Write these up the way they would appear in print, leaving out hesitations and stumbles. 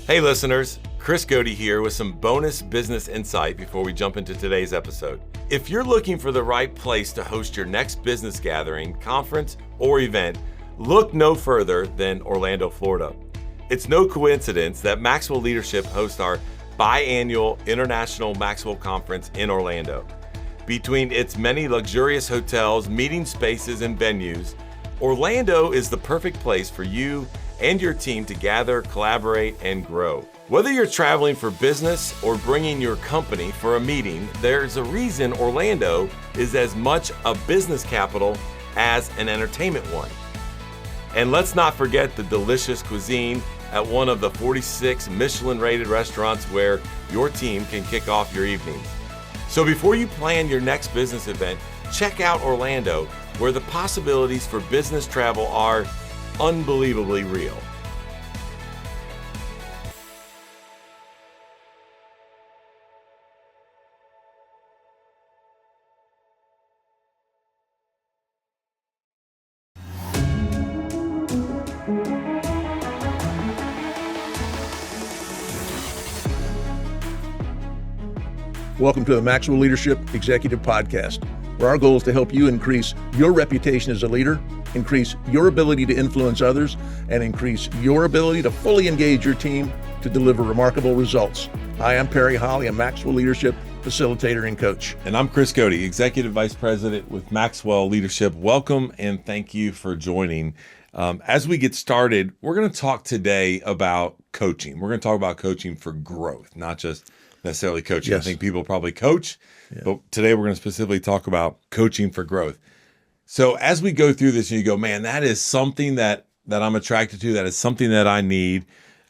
Hey listeners, Chris Goede here with some bonus business insight before we jump into today's episode. If you're looking for the right place to host your next business gathering, conference, or event, look no further than Orlando, Florida. It's no coincidence that Maxwell Leadership hosts our biannual International Maxwell Conference in Orlando. Between its many luxurious hotels, meeting spaces, and venues, Orlando is the perfect place for you and your team to gather, collaborate, and grow. Whether you're traveling for business or bringing your company for a meeting, there's a reason Orlando is as much a business capital as an entertainment one. And let's not forget the delicious cuisine at one of the 46 Michelin-rated restaurants where your team can kick off your evenings. So before you plan your next business event, check out Orlando, where the possibilities for business travel are unbelievably real. Welcome to the Maxwell Leadership Executive Podcast, where our goal is to help you increase your reputation as a leader, increase your ability to influence others, and increase your ability to fully engage your team to deliver remarkable results. Hi, I'm Perry Holley, a Maxwell Leadership Facilitator and Coach. And I'm Chris Goede, Executive Vice President with Maxwell Leadership. Welcome and thank you for joining. As we get started, we're going to talk today about coaching. We're going to talk about coaching for growth, not just necessarily coaching. Yes. I think people probably coach, but today we're going to specifically talk about coaching for growth. So as we go through this and you go, man, that is something that I'm attracted to. That is something that I need.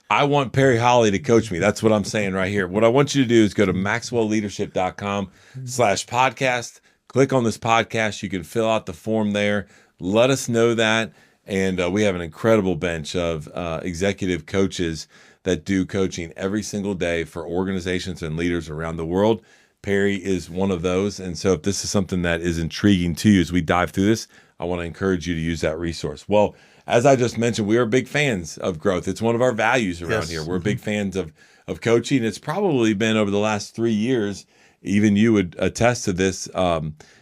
I want Perry Holley to coach me. That's what I'm saying right here. What I want you to do is go to maxwellleadership.com/podcast. Click on this podcast. You can fill out the form there. Let us know that. And we have an incredible bench of executive coaches that do coaching every single day for organizations and leaders around the world. Perry is one of those. And so if this is something that is intriguing to you as we dive through this, I want to encourage you to use that resource. Well, as I just mentioned, we are big fans of growth. It's one of our values around here. We're big fans of coaching. It's probably been over the last 3 years, even you would attest to this,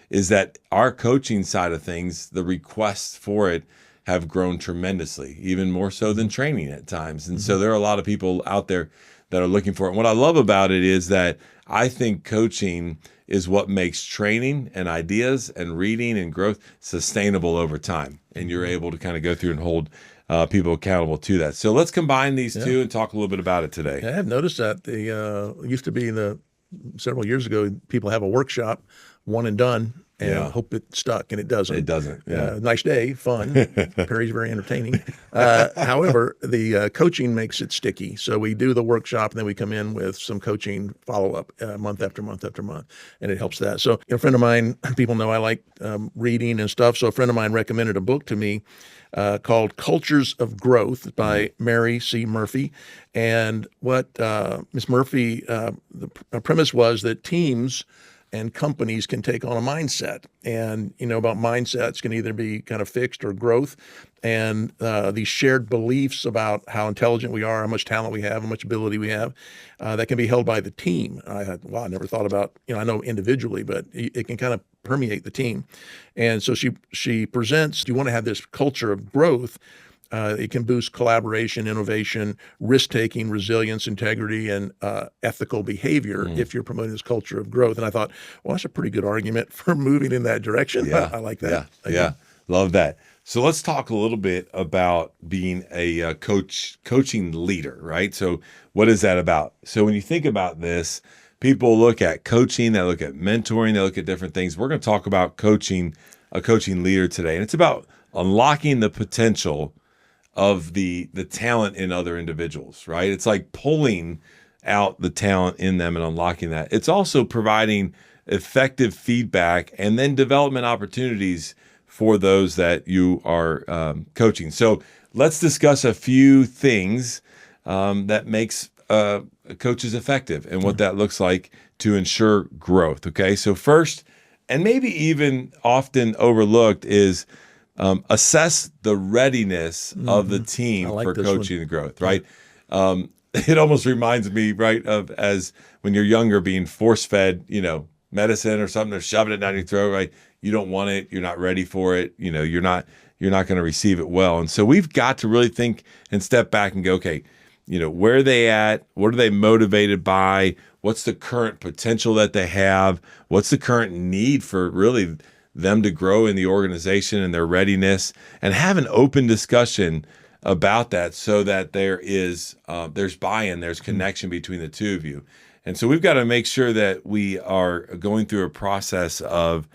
is that our coaching side of things, the requests for it have grown tremendously, even more so than training at times. And so there are a lot of people out there that are looking for it. And what I love about it is that I think coaching is what makes training and ideas and reading and growth sustainable over time. And you're able to kind of go through and hold people accountable to that. So let's combine these two and talk a little bit about it today. I have noticed that used to be several years ago, people have a workshop, one and done, and hope it stuck, and it doesn't. It doesn't. Yeah. Nice day, fun. Perry's very entertaining. However, the coaching makes it sticky. So we do the workshop, and then we come in with some coaching follow-up month after month after month, and it helps that. So a friend of mine, people know I like reading and stuff, so a friend of mine recommended a book to me called Cultures of Growth by Mary C. Murphy. And what Ms. Murphy, the premise was that teams and companies can take on a mindset. And, about mindsets can either be kind of fixed or growth. And these shared beliefs about how intelligent we are, how much talent we have, how much ability we have, that can be held by the team. I thought, wow, I never thought about, I know individually, but it can kind of permeate the team. And so she presents, you want to have this culture of growth. It can boost collaboration, innovation, risk-taking, resilience, integrity, and ethical behavior if you're promoting this culture of growth. And I thought, well, that's a pretty good argument for moving in that direction. Yeah. I like that. Yeah. Love that. So let's talk a little bit about being a coaching leader, right? So what is that about? So when you think about this, people look at coaching, they look at mentoring, they look at different things. We're going to talk about coaching, a coaching leader today. And it's about unlocking the potential of the talent in other individuals, right? It's like pulling out the talent in them and unlocking that. It's also providing effective feedback and then development opportunities for those that you are coaching. So let's discuss a few things that makes coaches effective and what that looks like to ensure growth, okay? So first, and maybe even often overlooked, is assess the readiness of the team for coaching and growth, right? it almost reminds me, right, of as when you're younger being force fed, medicine or something, they're shoving it down your throat, right? You don't want it, you're not ready for it, you're not going to receive it well. And so we've got to really think and step back and go, okay, where are they at? What are they motivated by? What's the current potential that they have? What's the current need for really them to grow in the organization and their readiness, and have an open discussion about that so that there's buy-in, there's connection between the two of you. And so we've got to make sure that we are going through a process of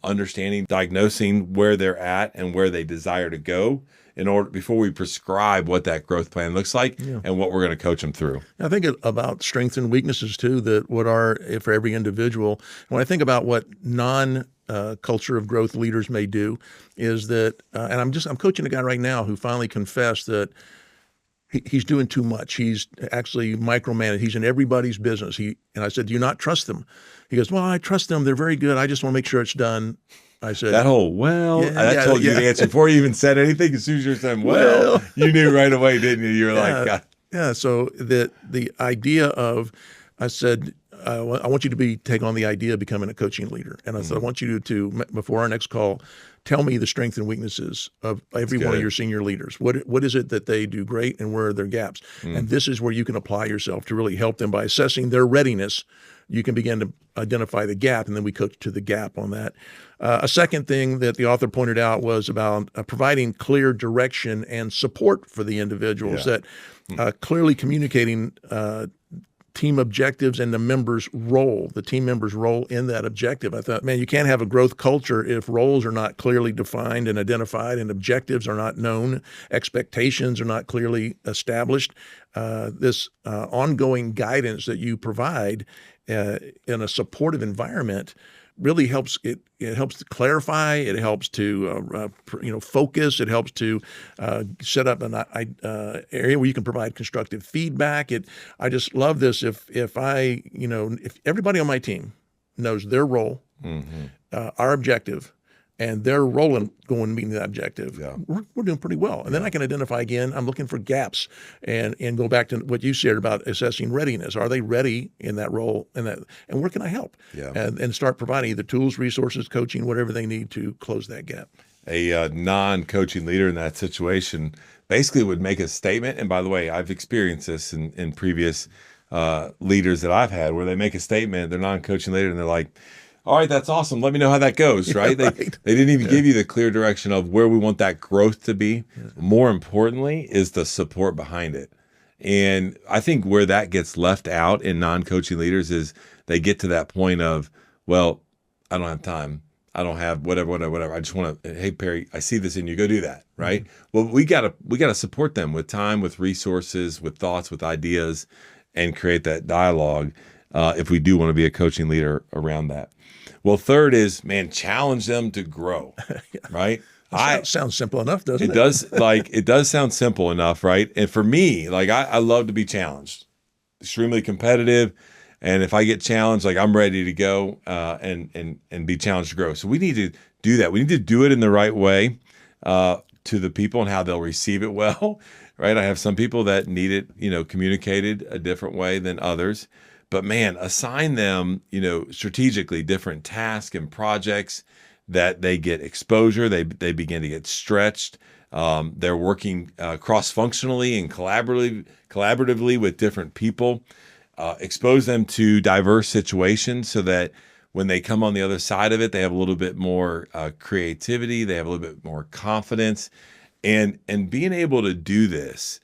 understanding, diagnosing where they're at and where they desire to go in order before we prescribe what that growth plan looks like and what we're going to coach them through. I think about strengths and weaknesses too, that what are for every individual. When I think about what culture of growth leaders may do, is that, and I'm coaching a guy right now who finally confessed that he's doing too much. He's actually micromanaged. He's in everybody's business. And I said, do you not trust them? He goes, well, I trust them. They're very good. I just want to make sure it's done. I said, I told you the answer before you even said anything. As soon as you were saying, well, you knew right away, didn't you? You were like, God. Yeah. So the idea of, I said, I want you to take on the idea of becoming a coaching leader. And I said, I want you to, before our next call, tell me the strengths and weaknesses of every one of your senior leaders. What is it that they do great and where are their gaps? And this is where you can apply yourself to really help them by assessing their readiness. You can begin to identify the gap, and then we coach to the gap on that. A second thing that the author pointed out was about providing clear direction and support for the individuals, that clearly communicating team objectives and the team members' role in that objective. I thought, man, you can't have a growth culture if roles are not clearly defined and identified and objectives are not known, expectations are not clearly established. This ongoing guidance that you provide in a supportive environment really helps. It helps to clarify. It helps to focus. It helps to set up an area where you can provide constructive feedback. I just love this. If everybody on my team knows their role, our objective, and their role in going and meeting that objective, we're doing pretty well. And then I can identify again, I'm looking for gaps and go back to what you said about assessing readiness. Are they ready in that role? And where can I help? And start providing either tools, resources, coaching, whatever they need to close that gap. A non-coaching leader in that situation basically would make a statement. And by the way, I've experienced this in previous leaders that I've had, where they make a statement, they're non-coaching leader, and they're like, all right, that's awesome. Let me know how that goes, right? They didn't even give you the clear direction of where we want that growth to be. More importantly is the support behind it. And I think where that gets left out in non-coaching leaders is they get to that point of, well, I don't have time. I don't have whatever. I just want to, hey, Perry, I see this in you. Go do that, right? Well, we gotta support them with time, with resources, with thoughts, with ideas, and create that dialogue if we do want to be a coaching leader around that. Well, third is, man, challenge them to grow, right? Sounds simple enough, doesn't it? It does. It does sound simple enough, right? And for me, I love to be challenged, extremely competitive. And if I get challenged, I'm ready to go and be challenged to grow. So we need to do that. We need to do it in the right way to the people and how they'll receive it well, right? I have some people that need it, communicated a different way than others. But man, assign them, strategically different tasks and projects that they get exposure. They begin to get stretched. They're working cross-functionally and collaboratively with different people. Expose them to diverse situations so that when they come on the other side of it, they have a little bit more creativity. They have a little bit more confidence, and being able to do this.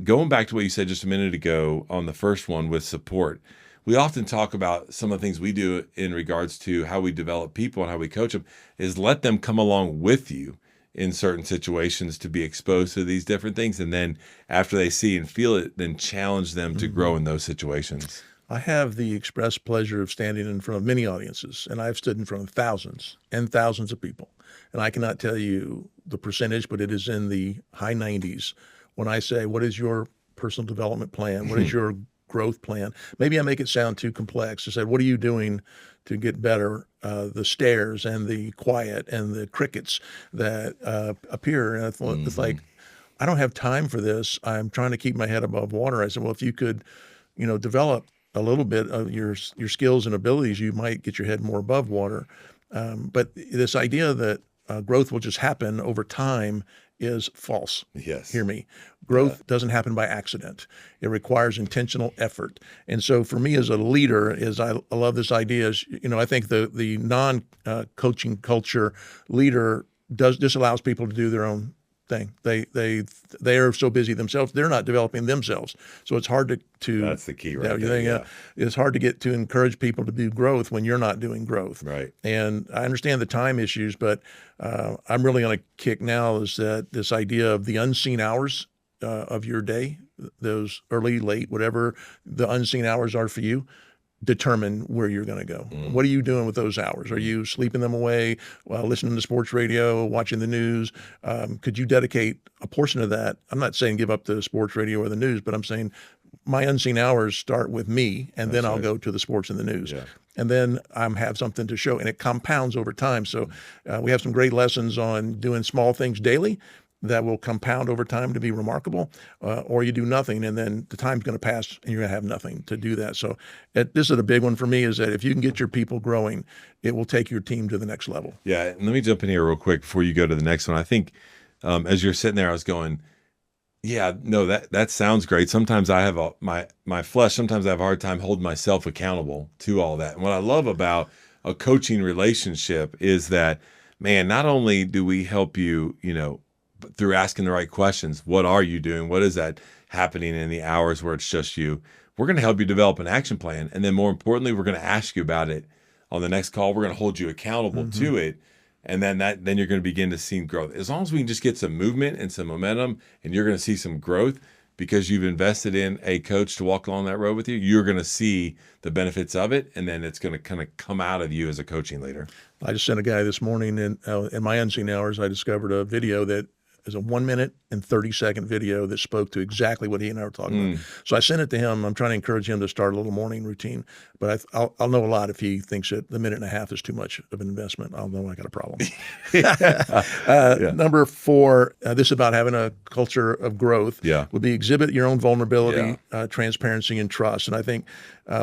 Going back to what you said just a minute ago on the first one with support, we often talk about some of the things we do in regards to how we develop people and how we coach them is let them come along with you in certain situations to be exposed to these different things. And then after they see and feel it, then challenge them to grow in those situations. I have the express pleasure of standing in front of many audiences, and I've stood in front of thousands and thousands of people. And I cannot tell you the percentage, but it is in the high 90s. When I say, what is your personal development plan? What is your growth plan? Maybe I make it sound too complex. I said, what are you doing to get better? The stares and the quiet and the crickets that appear. And it's like, I don't have time for this. I'm trying to keep my head above water. I said, well, if you could, develop a little bit of your skills and abilities, you might get your head more above water. But this idea that growth will just happen over time is false. Yes. Hear me. Growth doesn't happen by accident. It requires intentional effort. And so for me as a leader, I love this idea is, I think the non-coaching culture leader this allows people to do their own thing. They are so busy themselves, they're not developing themselves. So it's hard to that's the key, right? Yeah. It's hard to get to encourage people to do growth when you're not doing growth. Right. And I understand the time issues, but I'm really on a kick now is that this idea of the unseen hours of your day, those early, late, whatever the unseen hours are for you, determine where you're going to go. What are you doing with those hours? Are you sleeping them away while listening to sports radio, watching the news? Could you dedicate a portion of that? I'm not saying give up the sports radio or the news, but I'm saying my unseen hours start with me, and then I'll go to the sports and the news. Yeah. And then I have something to show, and it compounds over time. So we have some great lessons on doing small things daily that will compound over time to be remarkable, or you do nothing, and then the time's going to pass, and you're going to have nothing to do that. So this is a big one for me, is that if you can get your people growing, it will take your team to the next level. Yeah, and let me jump in here real quick before you go to the next one. I think as you're sitting there, I was going, yeah, no, that sounds great. Sometimes I have my flesh, sometimes I have a hard time holding myself accountable to all that. And what I love about a coaching relationship is that, man, not only do we help you, through asking the right questions, what are you doing? What is that happening in the hours where it's just you? We're going to help you develop an action plan. And then more importantly, we're going to ask you about it on the next call. We're going to hold you accountable to it. And then you're going to begin to see growth. As long as we can just get some movement and some momentum, and you're going to see some growth because you've invested in a coach to walk along that road with you, you're going to see the benefits of it. And then it's going to kind of come out of you as a coaching leader. I just sent a guy this morning in my unseen hours, I discovered a video that is a 1 minute and 30-second video that spoke to exactly what he and I were talking about. So I sent it to him. I'm trying to encourage him to start a little morning routine, but I'll know a lot if he thinks that the minute and a half is too much of an investment. I'll know I got a problem. Number 4, this is about having a culture of growth, would be exhibit your own vulnerability, transparency, and trust. And I think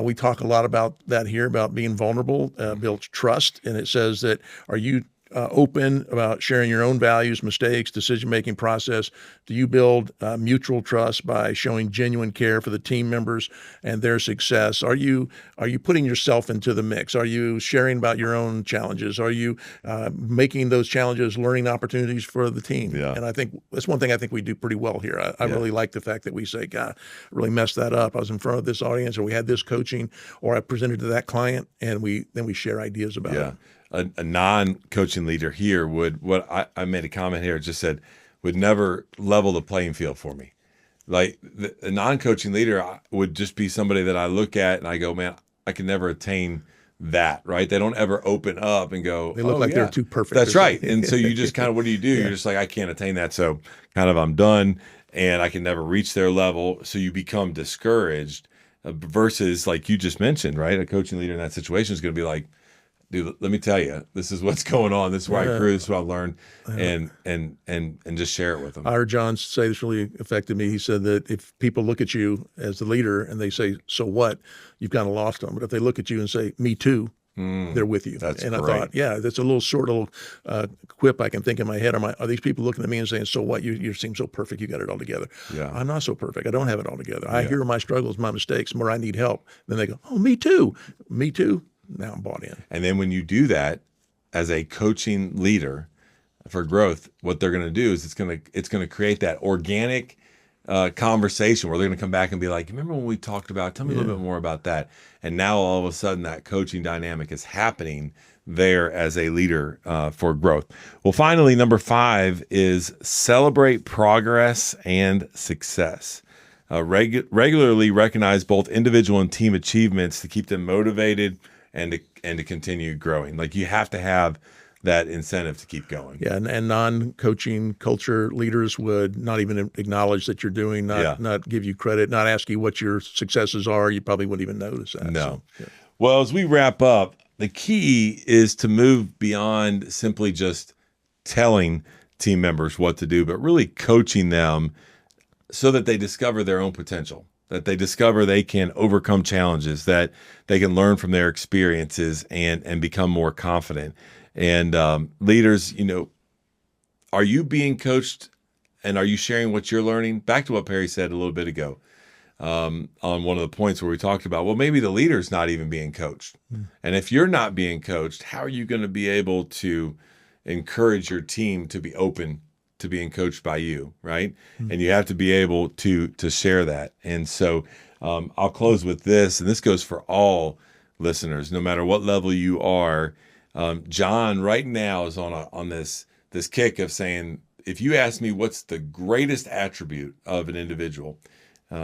we talk a lot about that here, about being vulnerable, builds trust. And it says that, are you open about sharing your own values, mistakes, decision-making process? Do you build mutual trust by showing genuine care for the team members and their success? Are you putting yourself into the mix? Are you sharing about your own challenges? Are you making those challenges learning opportunities for the team? Yeah. And I think that's one thing I think we do pretty well here. I really like the fact that we say, God, I really messed that up. I was in front of this audience, or we had this coaching, or I presented to that client, and we share ideas about it. A non-coaching leader here I made a comment here, just said, would never level the playing field for me. Like a non-coaching leader would just be somebody that I look at and I go, man, I can never attain that, right? They don't ever open up and go, they look like they're too perfect. That's right. And so you just kind of, what do? You're just like, I can't attain that. So kind of, I'm done and I can never reach their level. So you become discouraged versus, like you just mentioned, right? A coaching leader in that situation is going to be like, dude, let me tell you, this is what's going on. This is where I grew. This is what I learned, and just share it with them. I heard John say this really affected me. He said that if people look at you as the leader and they say, "So what?" you've kind of lost them. But if they look at you and say, "Me too," they're with you. That's and great. I thought, that's a little short little quip I can think in my head. Are these people looking at me and saying, "So what? You seem so perfect. You got it all together." Yeah. I'm not so perfect. I don't have it all together. I hear my struggles, my mistakes, where I need help. Then they go, "Oh, me too. Me too." Now I'm bought in. And then when you do that as a coaching leader for growth, what they're going to do is it's going to create that organic conversation where they're going to come back and be like, remember when we talked about, tell me a little bit more about that. And now all of a sudden that coaching dynamic is happening there as a leader for growth. Well, finally, number 5 is celebrate progress and success. Regularly recognize both individual and team achievements to keep them motivated and to continue growing. Like, you have to have that incentive to keep going. Yeah, and non-coaching culture leaders would not even acknowledge that you're doing, not give you credit, not ask you what your successes are. You probably wouldn't even notice that. No. So, Well, as we wrap up, the key is to move beyond simply just telling team members what to do, but really coaching them so that they discover their own potential, that they discover they can overcome challenges, that they can learn from their experiences and become more confident. And leaders, are you being coached and are you sharing what you're learning? Back to what Perry said a little bit ago on one of the points where we talked about, well, maybe the leader's not even being coached. And if you're not being coached, how are you going to be able to encourage your team to be open to being coached by you, right? And you have to be able to share that. And so I'll close with this, and this goes for all listeners, no matter what level you are. John right now is on this kick of saying, if you ask me what's the greatest attribute of an individual,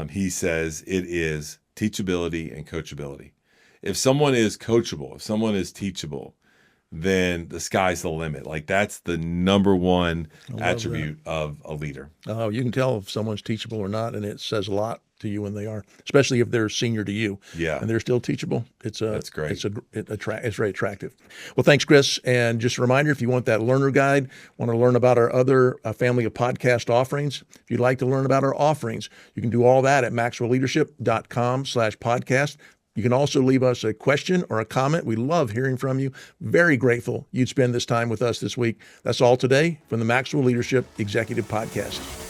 he says it is teachability and coachability. If someone is coachable, if someone is teachable, then the sky's the limit. Like that's the number one attribute of a leader. Oh, you can tell if someone's teachable or not, and it says a lot to you when they are, especially if they're senior to you. Yeah, and they're still teachable. That's great. It's very attractive. Well, thanks, Chris. And just a reminder, if you want that learner guide, want to learn about our other family of podcast offerings, if you'd like to learn about our offerings, you can do all that at maxwellleadership.com/podcast. You can also leave us a question or a comment. We love hearing from you. Very grateful you'd spend this time with us this week. That's all today from the Maxwell Leadership Executive Podcast.